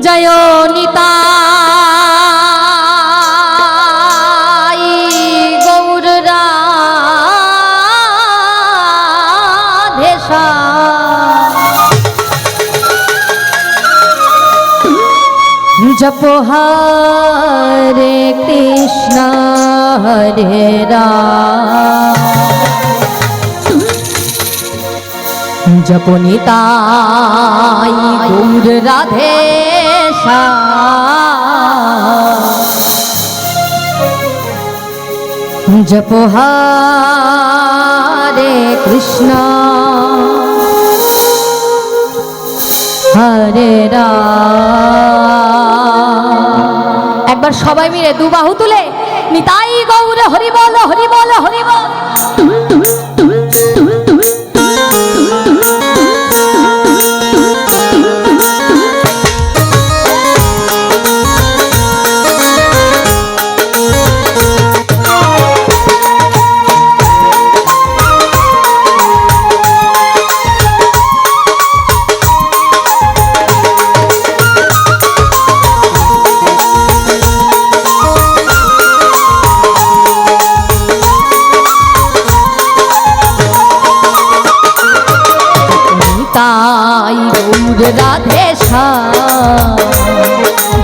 জয় নিতাই গৌর রাধেশ্যাম। জপ হরে কৃষ্ণ হরে রাম, জপ নিতাই গৌর রাধেশ্যাম। জপ হরে কৃষ্ণ হরে রাম। একবার সবাই মিলে দু বাহু তুলে নিতাই গৌর হরি বল হরি বল হরি বল। রাধেশ্যাম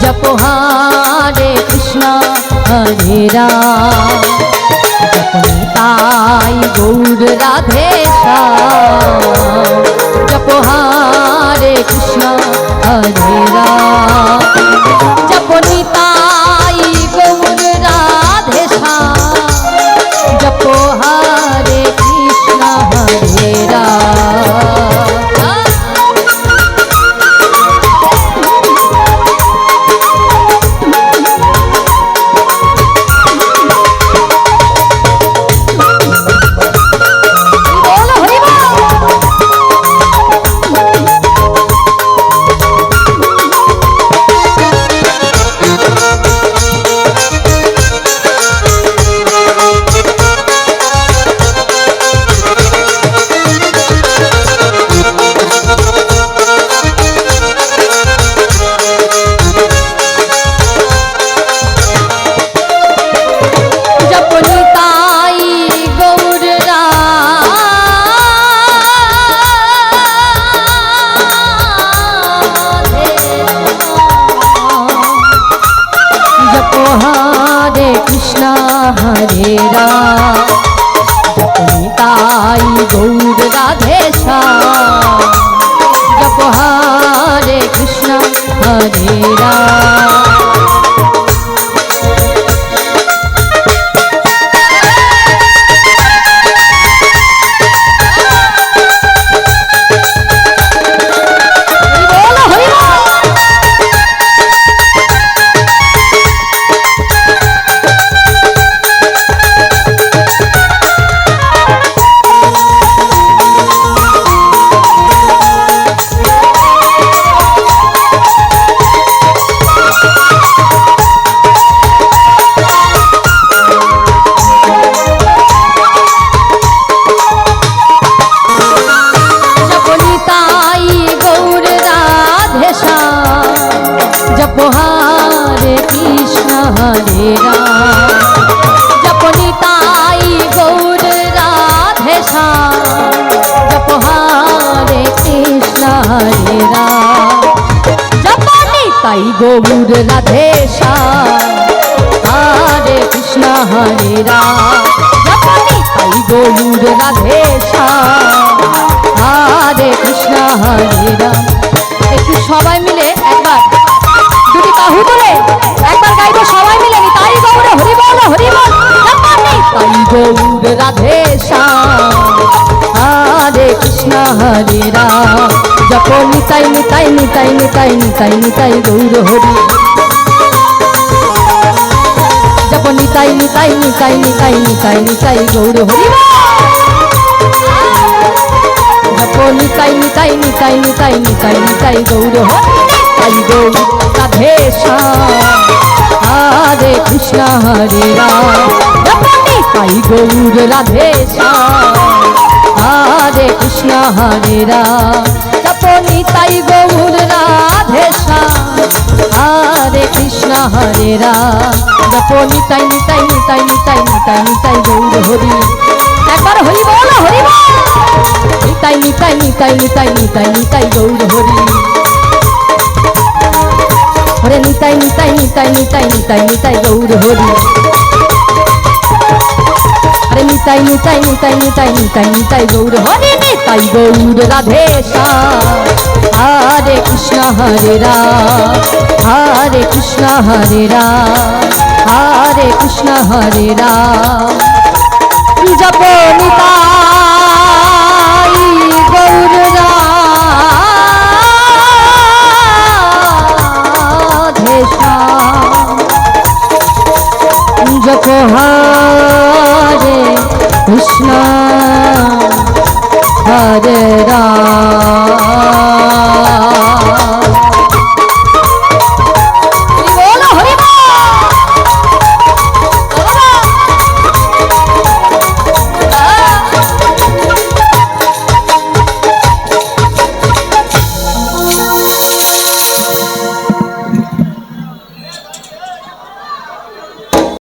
জপ হরে কৃষ্ণ হরে রাম, জপ নিতাই গৌর রাধেশ্যাম। জপ হরে কৃষ্ণ হরে রাম, জপ নিতাই গৌর রাধেশ্যাম। জপ হরে কৃষ্ণ হরে রাম। হরে কৃষ্ণ হরে রাম, জপ নিতাই গৌর রাধেশ্যাম। জপ হরে কৃষ্ণ হরে রাম। जप हरे कृष्ण हरे राम, जप निताई गौर राधेश्याम। जप हरे कृष्ण हरे राम, जप निताई गौर राधेश्याम। हरे कृष्ण हरे राम, जप निताई गौर राधेश्याम। हरे कृष्ण हरे राम। একটু সবাই মিলে একবার দুটি বাহু তুলে একবার গাইবো সবাই মিলে নিতাই গৌর হরি বল হরি বল। নিতাই গৌর রাধেশ্যাম। হরে কৃষ্ণ হরে রাম, জপ নিতাই নিতাই নিতাই নিতাই নিতাই নিতাই গৌর হরি। জপ নিতাই নিতাই নিতাই নিতাই নিতাই নিতাই গৌর হরি বল। জপ নিতাই নিতাই নিতাই নিতাই নিতাই নিতাই গৌর হরি। নিতাই গৌর রাধেশ্যাম। হরে কৃষ্ণ হরে রাম, জপ নিতাই গৌর রাধেশ্যাম। হরে কৃষ্ণ হরে রাম, জপ নিতাই গৌর রাধেশ্যাম। হরে রাম জপ নিতাই নিতাই নিতাই নিতাই নিতাই নিতাই গৌর হরি একবার হরি বল হরি বল নিতাই নিতাই নিতাই নিতাই নিতাই নিতাই গৌর হরি হরে নিতাই নিতাই নিতাই নিতাই নিতাই নিতাই গৌর হরি হরে নিতাই নিতাই নিতাই নিতাই নিতাই নিতাই গৌর হরি নিতাই গৌর রাধেশ্যাম হরে কৃষ্ণ হরে রাম হরে কৃষ্ণ হরে রাম হরে কৃষ্ণ হরে রাম জপ নিতাই